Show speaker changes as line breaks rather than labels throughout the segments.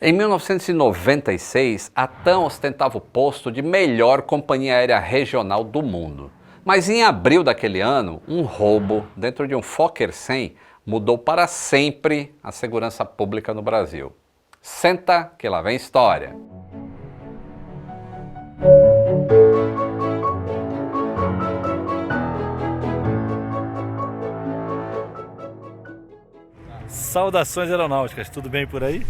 Em 1996, a TAM ostentava o posto de melhor companhia aérea regional do mundo. Mas em abril daquele ano, um roubo dentro de um Fokker 100 mudou para sempre a segurança pública no Brasil. Senta que lá vem história.
Saudações aeronáuticas, tudo bem por aí?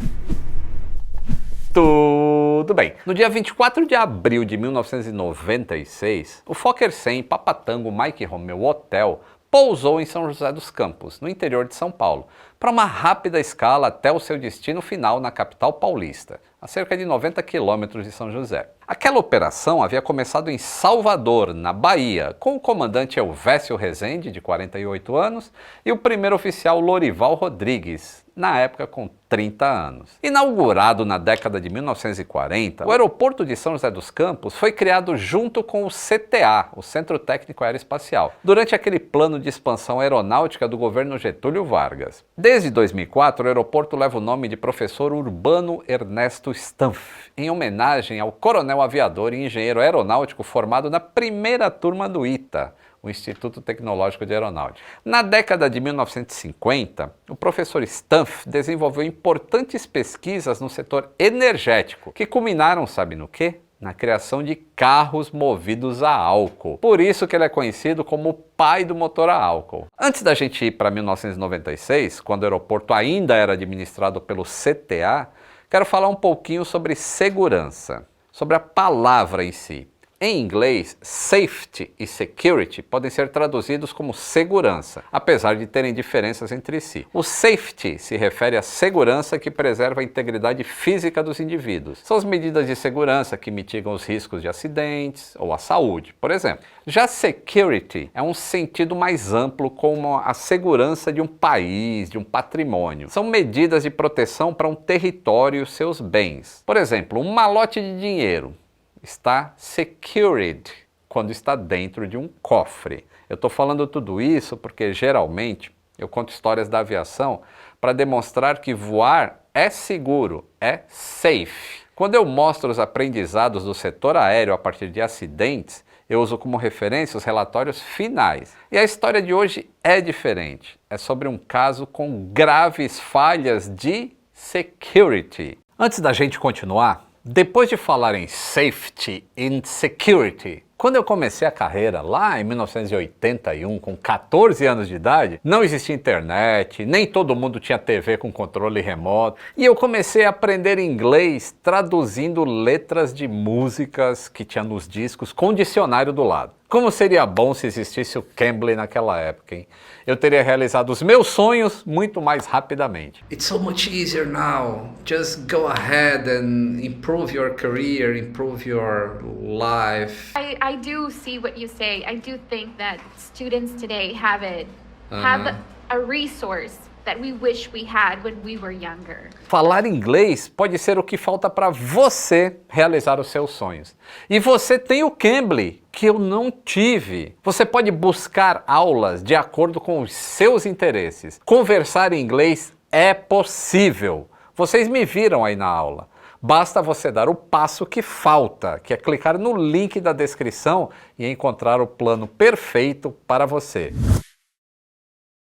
Tudo bem. No dia 24 de abril de 1996, o Fokker 100 Papa Tango Mike Romeo Hotel pousou em São José dos Campos, no interior de São Paulo, para uma rápida escala até o seu destino final na capital paulista, a cerca de 90 quilômetros de São José. Aquela operação havia começado em Salvador, na Bahia, com o comandante Elvésio Rezende, de 48 anos, e o primeiro oficial Lorival Rodrigues, na época com 30 anos. Inaugurado na década de 1940, o aeroporto de São José dos Campos foi criado junto com o CTA, o Centro Técnico Aeroespacial, durante aquele plano de expansão aeronáutica do governo Getúlio Vargas. Desde 2004, o aeroporto leva o nome de Professor Urbano Ernesto Stanf, em homenagem ao coronel aviador e engenheiro aeronáutico formado na primeira turma do ITA, o Instituto Tecnológico de Aeronáutica. Na década de 1950, o professor Stanf desenvolveu importantes pesquisas no setor energético, que culminaram, sabe no quê? Na criação de carros movidos a álcool. Por isso que ele é conhecido como o pai do motor a álcool. Antes da gente ir para 1996, quando o aeroporto ainda era administrado pelo CTA, quero falar um pouquinho sobre segurança, sobre a palavra em si. Em inglês, safety e security podem ser traduzidos como segurança, apesar de terem diferenças entre si. O safety se refere à segurança que preserva a integridade física dos indivíduos. São as medidas de segurança que mitigam os riscos de acidentes ou a saúde, por exemplo. Já security é um sentido mais amplo, como a segurança de um país, de um patrimônio. São medidas de proteção para um território e os seus bens. Por exemplo, um malote de dinheiro está secured quando está dentro de um cofre. Eu estou falando tudo isso porque geralmente eu conto histórias da aviação para demonstrar que voar é seguro, é safe. Quando eu mostro os aprendizados do setor aéreo a partir de acidentes, eu uso como referência os relatórios finais. E a história de hoje é diferente. É sobre um caso com graves falhas de security. Antes da gente continuar, depois de falar em safety and security, quando eu comecei a carreira lá em 1981, com 14 anos de idade, não existia internet, nem todo mundo tinha TV com controle remoto, e eu comecei a aprender inglês traduzindo letras de músicas que tinha nos discos com dicionário do lado. Como seria bom se existisse o Cambly naquela época, hein? Eu teria realizado os meus sonhos muito mais rapidamente.
It's so much easier now. Just go ahead and improve your career, improve your life.
I do see what you say. I do think that students today have a resource that we wish we had when we were younger.
Falar inglês pode ser o que falta para você realizar os seus sonhos. E você tem o Cambly, que eu não tive. Você pode buscar aulas de acordo com os seus interesses. Conversar em inglês é possível. Vocês me viram aí na aula. Basta você dar o passo que falta, que é clicar no link da descrição e encontrar o plano perfeito para você.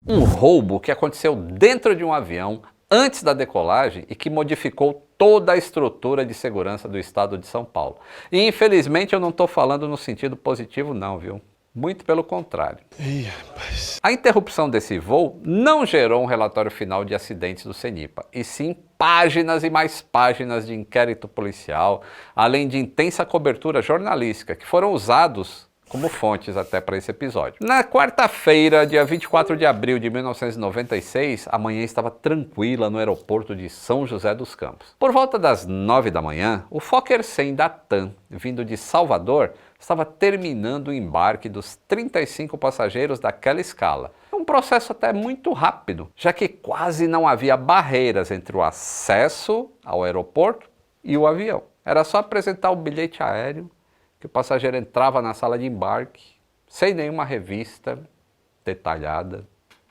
Um roubo que aconteceu dentro de um avião antes da decolagem e que modificou toda a estrutura de segurança do estado de São Paulo. E infelizmente eu não estou falando no sentido positivo não, viu? Muito pelo contrário.
Ih, rapaz.
A interrupção desse voo não gerou um relatório final de acidentes do CENIPA, e sim páginas e mais páginas de inquérito policial, além de intensa cobertura jornalística, que foram usados como fontes até para esse episódio. Na quarta-feira, dia 24 de abril de 1996, a manhã estava tranquila no aeroporto de São José dos Campos. Por volta das 9 da manhã, o Fokker 100 da TAM, vindo de Salvador, estava terminando o embarque dos 35 passageiros daquela escala. Um processo até muito rápido, já que quase não havia barreiras entre o acesso ao aeroporto e o avião. Era só apresentar o bilhete aéreo, que o passageiro entrava na sala de embarque, sem nenhuma revista detalhada,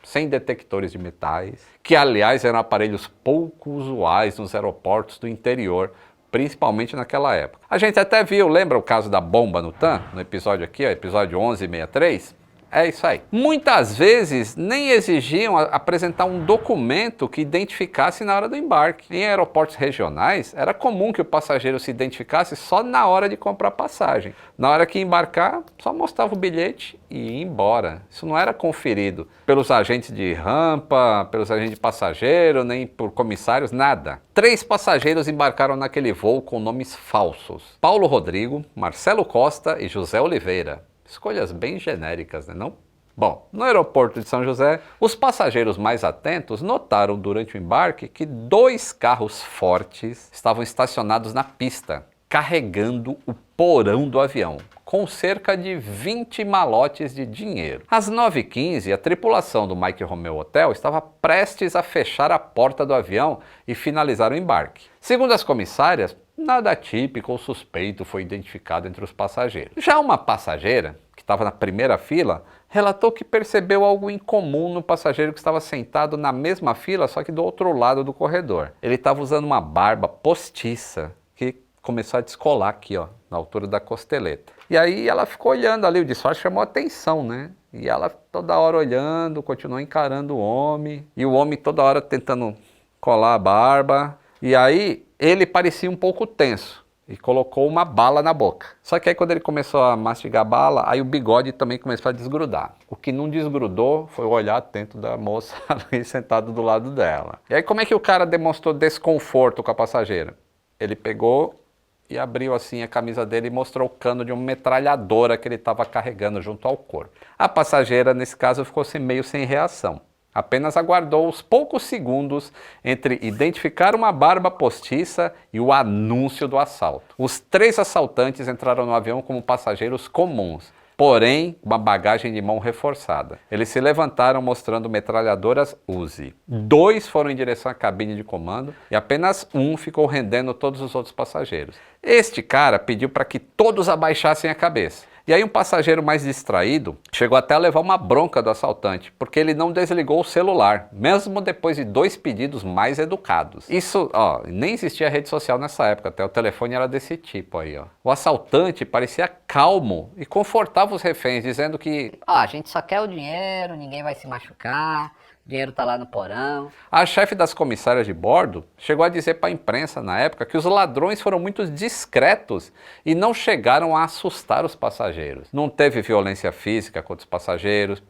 sem detectores de metais, que aliás eram aparelhos pouco usuais nos aeroportos do interior, principalmente naquela época. A gente até viu, lembra o caso da bomba no TAM, no episódio aqui, ó, episódio 1163? É isso aí. Muitas vezes nem exigiam apresentar um documento que identificasse na hora do embarque. Em aeroportos regionais, era comum que o passageiro se identificasse só na hora de comprar passagem. Na hora que embarcar, só mostrava o bilhete e ia embora. Isso não era conferido pelos agentes de rampa, pelos agentes de passageiro, nem por comissários, nada. 3 passageiros embarcaram naquele voo com nomes falsos: Paulo Rodrigo, Marcelo Costa e José Oliveira. Escolhas bem genéricas, né, não? Bom, no aeroporto de São José, os passageiros mais atentos notaram durante o embarque que 2 carros fortes estavam estacionados na pista, carregando o porão do avião, com cerca de 20 malotes de dinheiro. Às 9h15, a tripulação do Mike Romeo Hotel estava prestes a fechar a porta do avião e finalizar o embarque. Segundo as comissárias, nada atípico ou suspeito foi identificado entre os passageiros. Já uma passageira, que estava na primeira fila, relatou que percebeu algo incomum no passageiro que estava sentado na mesma fila, só que do outro lado do corredor. Ele estava usando uma barba postiça, que começou a descolar aqui, ó, na altura da costeleta. E aí ela ficou olhando ali, o disfarce chamou a atenção, né? E ela toda hora olhando, continuou encarando o homem, e o homem toda hora tentando colar a barba. E aí ele parecia um pouco tenso e colocou uma bala na boca. Só que aí quando ele começou a mastigar a bala, aí o bigode também começou a desgrudar. O que não desgrudou foi o olhar atento da moça ali sentado do lado dela. E aí como é que o cara demonstrou desconforto com a passageira? Ele pegou e abriu assim a camisa dele e mostrou o cano de uma metralhadora que ele estava carregando junto ao corpo. A passageira, nesse caso, ficou meio sem reação. Apenas aguardou os poucos segundos entre identificar uma barba postiça e o anúncio do assalto. Os 3 assaltantes entraram no avião como passageiros comuns, porém uma bagagem de mão reforçada. Eles se levantaram mostrando metralhadoras Uzi. 2 foram em direção à cabine de comando e apenas um ficou rendendo todos os outros passageiros. Este cara pediu para que todos abaixassem a cabeça. E aí um passageiro mais distraído chegou até a levar uma bronca do assaltante, porque ele não desligou o celular, mesmo depois de 2 pedidos mais educados. Isso, ó, nem existia rede social nessa época, até o telefone era desse tipo aí, ó. O assaltante parecia calmo e confortava os reféns, dizendo que
a gente só quer o dinheiro, ninguém vai se machucar, o dinheiro tá lá no porão.
A chefe das comissárias de bordo chegou a dizer para a imprensa na época que os ladrões foram muito discretos e não chegaram a assustar os passageiros. Não teve violência física contra os passageiros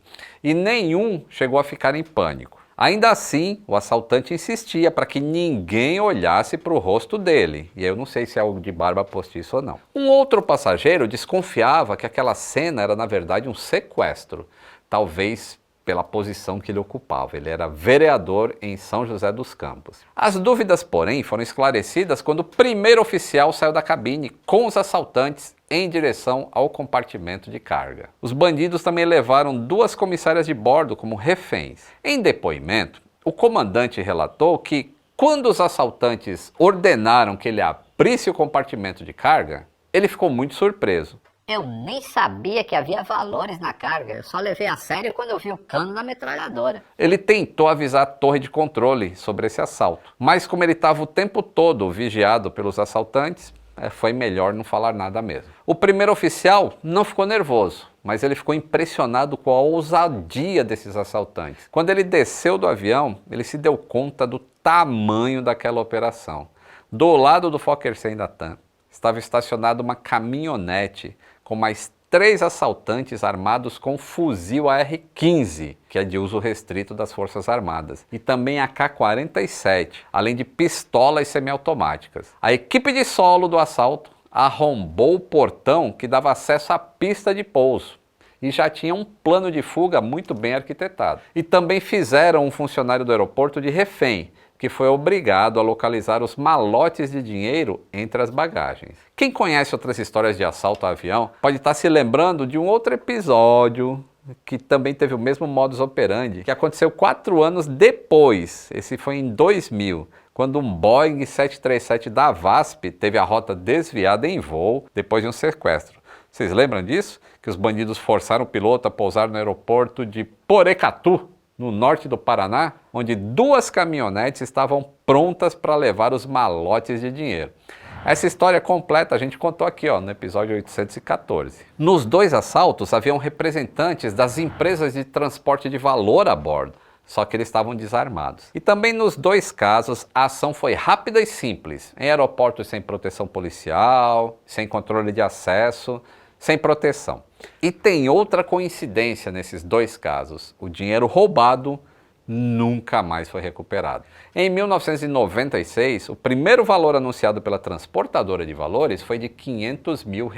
e nenhum chegou a ficar em pânico. Ainda assim, o assaltante insistia para que ninguém olhasse para o rosto dele. E eu não sei se é algo de barba postiça ou não. Um outro passageiro desconfiava que aquela cena era na verdade um sequestro. Talvez pela posição que ele ocupava. Ele era vereador em São José dos Campos. As dúvidas, porém, foram esclarecidas quando o primeiro oficial saiu da cabine com os assaltantes em direção ao compartimento de carga. Os bandidos também levaram 2 comissárias de bordo como reféns. Em depoimento, o comandante relatou que quando os assaltantes ordenaram que ele abrisse o compartimento de carga, ele ficou muito surpreso.
Eu nem sabia que havia valores na carga, eu só levei a sério quando eu vi o cano da metralhadora.
Ele tentou avisar a torre de controle sobre esse assalto, mas como ele estava o tempo todo vigiado pelos assaltantes, foi melhor não falar nada mesmo. O primeiro oficial não ficou nervoso, mas ele ficou impressionado com a ousadia desses assaltantes. Quando ele desceu do avião, ele se deu conta do tamanho daquela operação. Do lado do Fokker 100 da TAM, estava estacionada uma caminhonete com mais 3 assaltantes armados com fuzil AR-15, que é de uso restrito das Forças Armadas, e também AK-47, além de pistolas semiautomáticas. A equipe de solo do assalto arrombou o portão que dava acesso à pista de pouso e já tinha um plano de fuga muito bem arquitetado. E também fizeram um funcionário do aeroporto de refém, que foi obrigado a localizar os malotes de dinheiro entre as bagagens. Quem conhece outras histórias de assalto a avião pode estar se lembrando de um outro episódio que também teve o mesmo modus operandi, que aconteceu 4 anos depois. Esse foi em 2000, quando um Boeing 737 da VASP teve a rota desviada em voo depois de um sequestro. Vocês lembram disso? Que os bandidos forçaram o piloto a pousar no aeroporto de Porecatu. no norte do Paraná, onde 2 caminhonetes estavam prontas para levar os malotes de dinheiro. Essa história completa a gente contou aqui, no episódio 814. Nos 2 assaltos haviam representantes das empresas de transporte de valor a bordo, só que eles estavam desarmados. E também nos 2 casos a ação foi rápida e simples, em aeroportos sem proteção policial, sem controle de acesso, sem proteção. E tem outra coincidência nesses 2 casos: o dinheiro roubado nunca mais foi recuperado. Em 1996, o primeiro valor anunciado pela transportadora de valores foi de R$500 mil.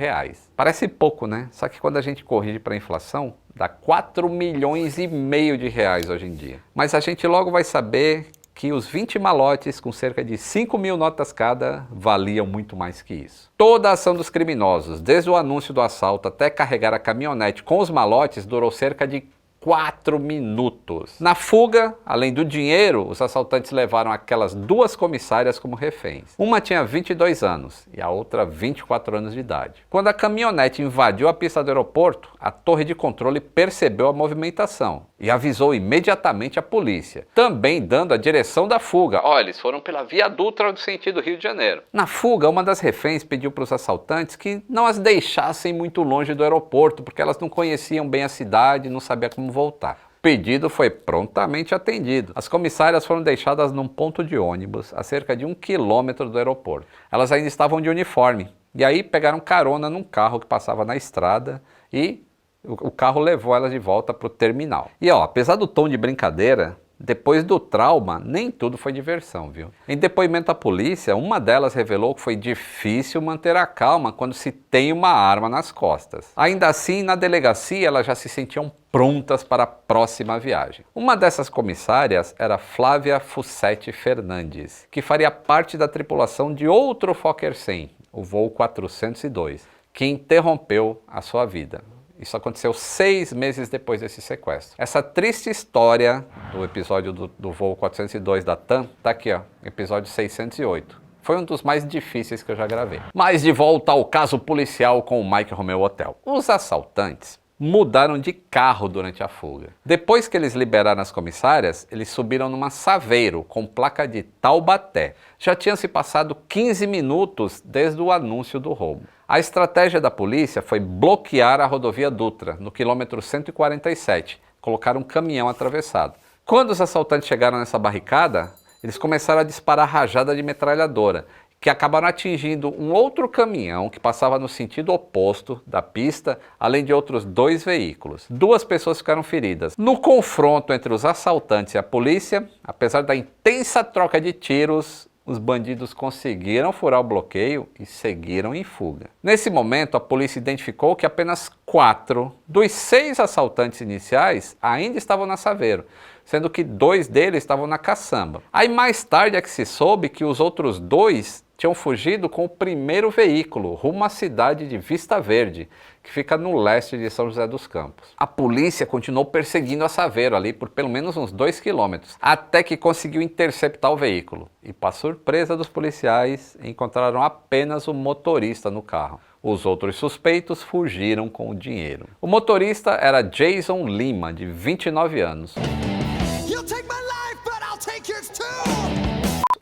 Parece pouco, né? Só que quando a gente corrige para a inflação, dá 4,5 milhões de reais hoje em dia. Mas a gente logo vai saber que os 20 malotes com cerca de 5 mil notas cada valiam muito mais que isso. Toda a ação dos criminosos, desde o anúncio do assalto até carregar a caminhonete com os malotes, durou cerca de 4 minutos. Na fuga, além do dinheiro, os assaltantes levaram aquelas 2 comissárias como reféns. Uma tinha 22 anos e a outra 24 anos de idade. Quando a caminhonete invadiu a pista do aeroporto, a torre de controle percebeu a movimentação e avisou imediatamente a polícia, também dando a direção da fuga. Eles foram pela Via Dutra no sentido Rio de Janeiro. Na fuga, uma das reféns pediu para os assaltantes que não as deixassem muito longe do aeroporto, porque elas não conheciam bem a cidade, não sabiam como voltar. O pedido foi prontamente atendido. As comissárias foram deixadas num ponto de ônibus a cerca de 1 quilômetro do aeroporto. Elas ainda estavam de uniforme e aí pegaram carona num carro que passava na estrada e o carro levou elas de volta para o terminal. E apesar do tom de brincadeira, depois do trauma, nem tudo foi diversão, viu? Em depoimento à polícia, uma delas revelou que foi difícil manter a calma quando se tem uma arma nas costas. Ainda assim, na delegacia, elas já se sentiam prontas para a próxima viagem. Uma dessas comissárias era Flávia Fussetti Fernandes, que faria parte da tripulação de outro Fokker 100, o voo 402, que interrompeu a sua vida. Isso aconteceu 6 meses depois desse sequestro. Essa triste história do episódio do voo 402 da TAM, tá aqui, episódio 608. Foi um dos mais difíceis que eu já gravei. Mas de volta ao caso policial com o Mike Romeo Hotel. Os assaltantes mudaram de carro durante a fuga. Depois que eles liberaram as comissárias, eles subiram numa Saveiro com placa de Taubaté. Já tinham se passado 15 minutos desde o anúncio do roubo. A estratégia da polícia foi bloquear a rodovia Dutra, no quilômetro 147, colocar um caminhão atravessado. Quando os assaltantes chegaram nessa barricada, eles começaram a disparar rajada de metralhadora, que acabaram atingindo um outro caminhão que passava no sentido oposto da pista, além de outros 2 veículos. 2 pessoas ficaram feridas. No confronto entre os assaltantes e a polícia, apesar da intensa troca de tiros, os bandidos conseguiram furar o bloqueio e seguiram em fuga. Nesse momento, a polícia identificou que apenas 4 dos 6 assaltantes iniciais ainda estavam na Saveiro, sendo que 2 deles estavam na caçamba. Aí mais tarde é que se soube que os outros 2 tinham fugido com o primeiro veículo rumo à cidade de Vista Verde, que fica no leste de São José dos Campos. A polícia continuou perseguindo a Saveiro ali por pelo menos uns 2 quilômetros, até que conseguiu interceptar o veículo. E para surpresa dos policiais, encontraram apenas o motorista no carro. Os outros suspeitos fugiram com o dinheiro. O motorista era Jason Lima, de 29 anos.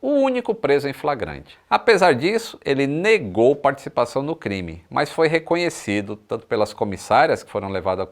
O único preso em flagrante. Apesar disso, ele negou participação no crime, mas foi reconhecido tanto pelas comissárias, que foram levadas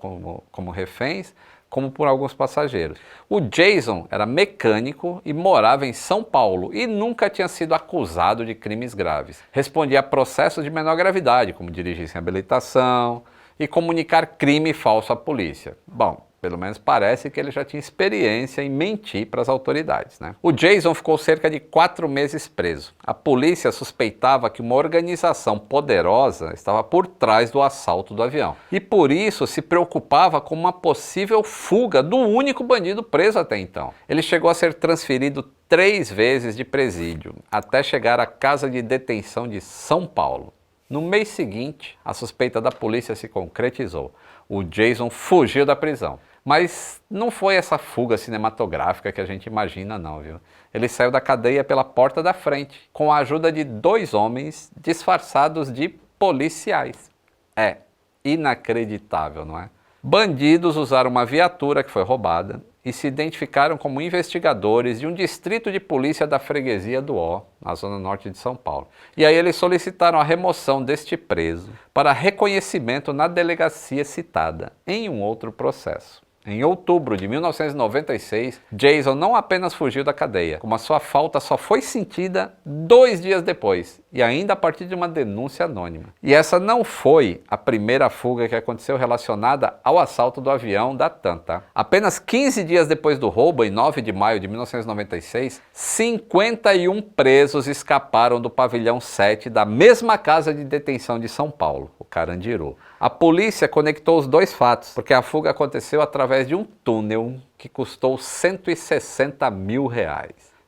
como reféns, como por alguns passageiros. O Jason era mecânico e morava em São Paulo e nunca tinha sido acusado de crimes graves. Respondia a processos de menor gravidade, como dirigir sem habilitação e comunicar crime falso à polícia. Bom, pelo menos parece que ele já tinha experiência em mentir para as autoridades, né? O Jason ficou cerca de 4 meses preso. A polícia suspeitava que uma organização poderosa estava por trás do assalto do avião. E por isso se preocupava com uma possível fuga do único bandido preso até então. Ele chegou a ser transferido 3 vezes de presídio, até chegar à casa de detenção de São Paulo. No mês seguinte, a suspeita da polícia se concretizou. O Jason fugiu da prisão. Mas não foi essa fuga cinematográfica que a gente imagina não, viu? Ele saiu da cadeia pela porta da frente, com a ajuda de 2 homens disfarçados de policiais. É inacreditável, não é? Bandidos usaram uma viatura que foi roubada e se identificaram como investigadores de um distrito de polícia da freguesia do Ó, na zona norte de São Paulo. E aí eles solicitaram a remoção deste preso para reconhecimento na delegacia citada, em um outro processo. Em outubro de 1996, Jason não apenas fugiu da cadeia, como a sua falta só foi sentida 2 dias depois, e ainda a partir de uma denúncia anônima. E essa não foi a primeira fuga que aconteceu relacionada ao assalto do avião da TAM, tá? Apenas 15 dias depois do roubo, em 9 de maio de 1996, 51 presos escaparam do pavilhão 7 da mesma casa de detenção de São Paulo, o Carandiru. A polícia conectou os dois fatos, porque a fuga aconteceu através de um túnel que custou R$160 mil.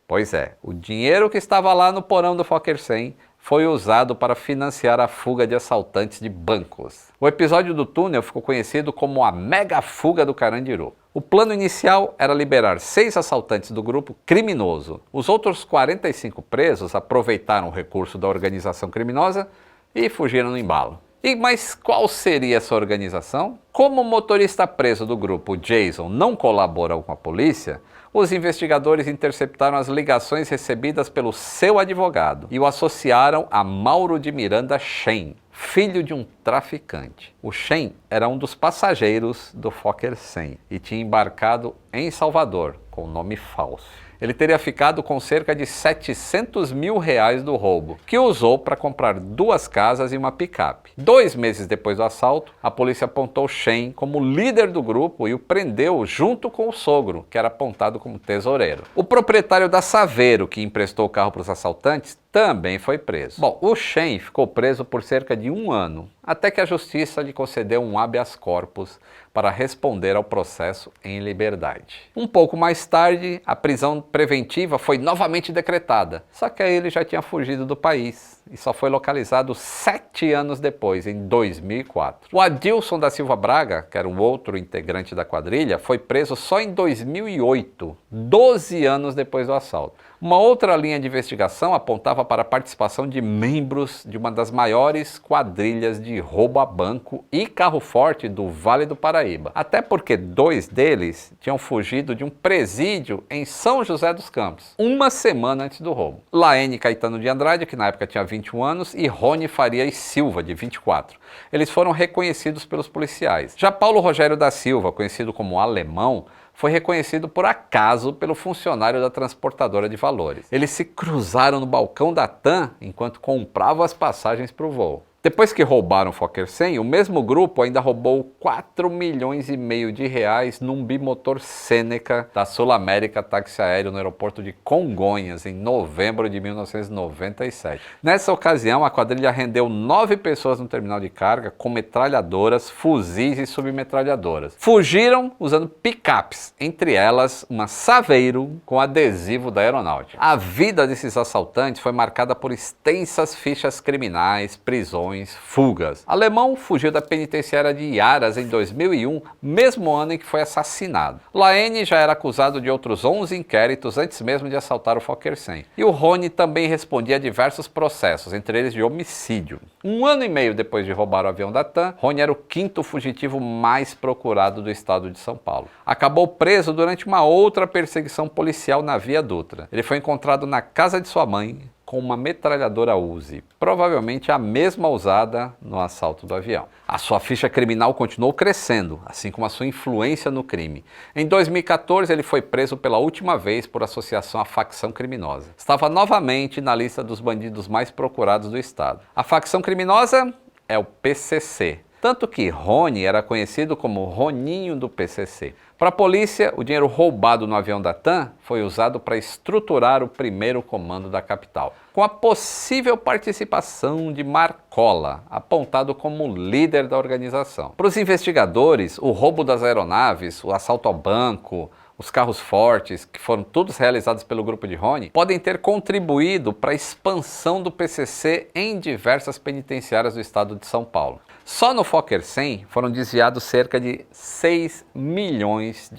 Pois é, o dinheiro que estava lá no porão do Fokker 100 foi usado para financiar a fuga de assaltantes de bancos. O episódio do túnel ficou conhecido como a Mega Fuga do Carandiru. O plano inicial era liberar 6 assaltantes do grupo criminoso. Os outros 45 presos aproveitaram o recurso da organização criminosa e fugiram no embalo. Mas qual seria essa organização? Como o motorista preso do grupo, Jason, não colaborou com a polícia, os investigadores interceptaram as ligações recebidas pelo seu advogado e o associaram a Mauro de Miranda Shen, filho de um traficante. O Shen era um dos passageiros do Fokker 100 e tinha embarcado em Salvador, com nome falso. Ele teria ficado com cerca de R$700 mil do roubo, que usou para comprar 2 casas e uma picape. 2 meses depois do assalto, a polícia apontou Shen como líder do grupo e o prendeu junto com o sogro, que era apontado como tesoureiro. O proprietário da Saveiro, que emprestou o carro para os assaltantes, também foi preso. Bom, o Shen ficou preso por cerca de 1 ano, até que a justiça lhe concedeu um habeas corpus para responder ao processo em liberdade. Um pouco mais tarde, a prisão preventiva foi novamente decretada, só que aí ele já tinha fugido do país e só foi localizado 7 anos depois, em 2004. O Adilson da Silva Braga, que era um outro integrante da quadrilha, foi preso só em 2008, 12 anos depois do assalto. Uma outra linha de investigação apontava para a participação de membros de uma das maiores quadrilhas de roubo a banco e carro forte do Vale do Paraíba. Até porque 2 deles tinham fugido de um presídio em São José dos Campos, 1 semana antes do roubo. Laene Caetano de Andrade, que na época tinha 21 anos, e Rony Farias Silva, de 24. Eles foram reconhecidos pelos policiais. Já Paulo Rogério da Silva, conhecido como Alemão, foi reconhecido por acaso pelo funcionário da transportadora de valores. Eles se cruzaram no balcão da TAM enquanto compravam as passagens para o voo. Depois que roubaram o Fokker 100, o mesmo grupo ainda roubou R$4,5 milhões num bimotor Seneca da Sul América Táxi Aéreo no aeroporto de Congonhas, em novembro de 1997. Nessa ocasião, a quadrilha rendeu 9 pessoas no terminal de carga com metralhadoras, fuzis e submetralhadoras. Fugiram usando picapes, entre elas uma Saveiro com adesivo da aeronáutica. A vida desses assaltantes foi marcada por extensas fichas criminais, prisões, fugas. Alemão fugiu da penitenciária de Iaras em 2001, mesmo ano em que foi assassinado. Laene já era acusado de outros 11 inquéritos antes mesmo de assaltar o Fokker 100. E o Rony também respondia a diversos processos, entre eles de homicídio. 1 ano e meio depois de roubar o avião da TAM, Rony era o 5º fugitivo mais procurado do estado de São Paulo. Acabou preso durante uma outra perseguição policial na Via Dutra. Ele foi encontrado na casa de sua mãe, com uma metralhadora Uzi, provavelmente a mesma usada no assalto do avião. A sua ficha criminal continuou crescendo, assim como a sua influência no crime. Em 2014, ele foi preso pela última vez por associação à facção criminosa. Estava novamente na lista dos bandidos mais procurados do estado. A facção criminosa é o PCC. Tanto que Rony era conhecido como Roninho do PCC. Para a polícia, o dinheiro roubado no avião da TAM foi usado para estruturar o primeiro comando da capital, com a possível participação de Marcola, apontado como líder da organização. Para os investigadores, o roubo das aeronaves, o assalto ao banco, os carros fortes, que foram todos realizados pelo grupo de Rony, podem ter contribuído para a expansão do PCC em diversas penitenciárias do estado de São Paulo. Só no Fokker 100 foram desviados cerca de R$6 milhões,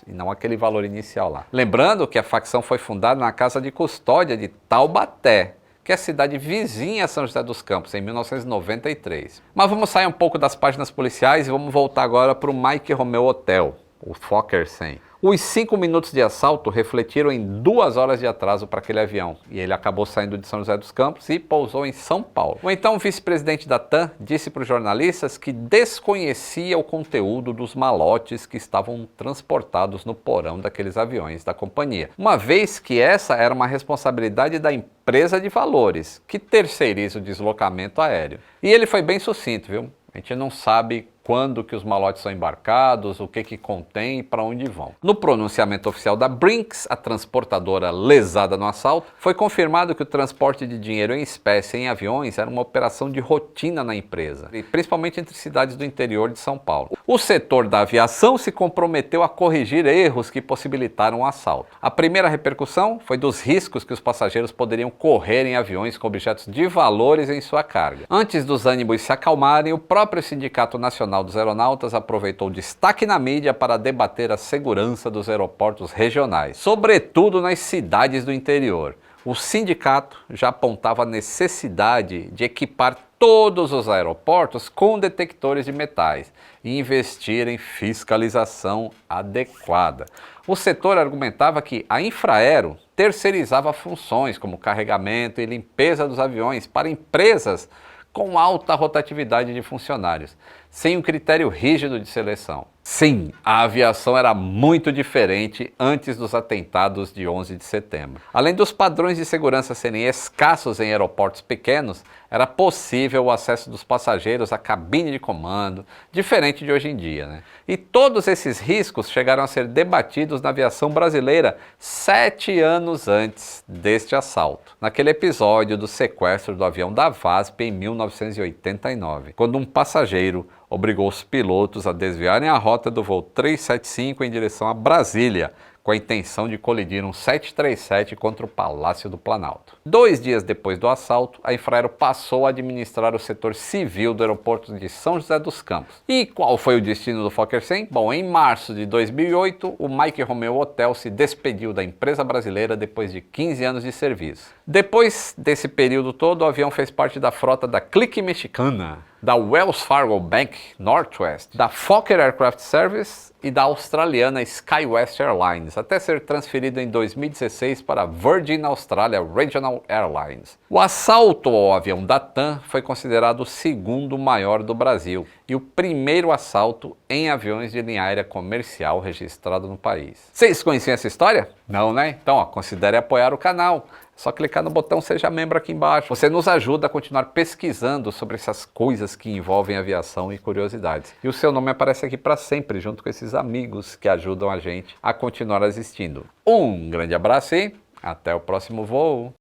e não aquele valor inicial lá. Lembrando que a facção foi fundada na Casa de Custódia de Taubaté, que é a cidade vizinha a São José dos Campos, em 1993. Mas vamos sair um pouco das páginas policiais e vamos voltar agora para o Mike Romeo Hotel. o Fokker 100. Os 5 minutos de assalto refletiram em 2 horas de atraso para aquele avião, e ele acabou saindo de São José dos Campos e pousou em São Paulo. O então vice-presidente da TAM disse para os jornalistas que desconhecia o conteúdo dos malotes que estavam transportados no porão daqueles aviões da companhia, uma vez que essa era uma responsabilidade da empresa de valores, que terceiriza o deslocamento aéreo. E ele foi bem sucinto, viu? A gente não sabe quando que os malotes são embarcados, o que contém e para onde vão. No pronunciamento oficial da Brinks, a transportadora lesada no assalto, foi confirmado que o transporte de dinheiro em espécie em aviões era uma operação de rotina na empresa, e principalmente entre cidades do interior de São Paulo. O setor da aviação se comprometeu a corrigir erros que possibilitaram o assalto. A primeira repercussão foi dos riscos que os passageiros poderiam correr em aviões com objetos de valores em sua carga. Antes dos ânimos se acalmarem, o próprio Sindicato Nacional dos Aeronautas aproveitou o destaque na mídia para debater a segurança dos aeroportos regionais, sobretudo nas cidades do interior. O sindicato já apontava a necessidade de equipar todos os aeroportos com detectores de metais e investir em fiscalização adequada. O setor argumentava que a Infraero terceirizava funções como carregamento e limpeza dos aviões para empresas com alta rotatividade de funcionários, sem um critério rígido de seleção. Sim, a aviação era muito diferente antes dos atentados de 11 de setembro. Além dos padrões de segurança serem escassos em aeroportos pequenos, era possível o acesso dos passageiros à cabine de comando, diferente de hoje em dia, né? E todos esses riscos chegaram a ser debatidos na aviação brasileira 7 anos antes deste assalto, naquele episódio do sequestro do avião da VASP em 1989, quando um passageiro obrigou os pilotos a desviarem a rota do voo 375 em direção a Brasília, com a intenção de colidir um 737 contra o Palácio do Planalto. 2 dias depois do assalto, a Infraero passou a administrar o setor civil do aeroporto de São José dos Campos. E qual foi o destino do Fokker 100? Bom, em março de 2008, o Mike Romeo Hotel se despediu da empresa brasileira depois de 15 anos de serviço. Depois desse período todo, o avião fez parte da frota da Clique Mexicana, da Wells Fargo Bank Northwest, da Fokker Aircraft Service e da australiana SkyWest Airlines, até ser transferido em 2016 para a Virgin Australia Regional Airlines. O assalto ao avião da TAM foi considerado o segundo maior do Brasil e o primeiro assalto em aviões de linha aérea comercial registrado no país. Vocês conheciam essa história? Não, né? Então, considere apoiar o canal. É só clicar no botão Seja Membro aqui embaixo. Você nos ajuda a continuar pesquisando sobre essas coisas que envolvem aviação e curiosidades. E o seu nome aparece aqui para sempre, junto com esses amigos que ajudam a gente a continuar assistindo. Um grande abraço e até o próximo voo!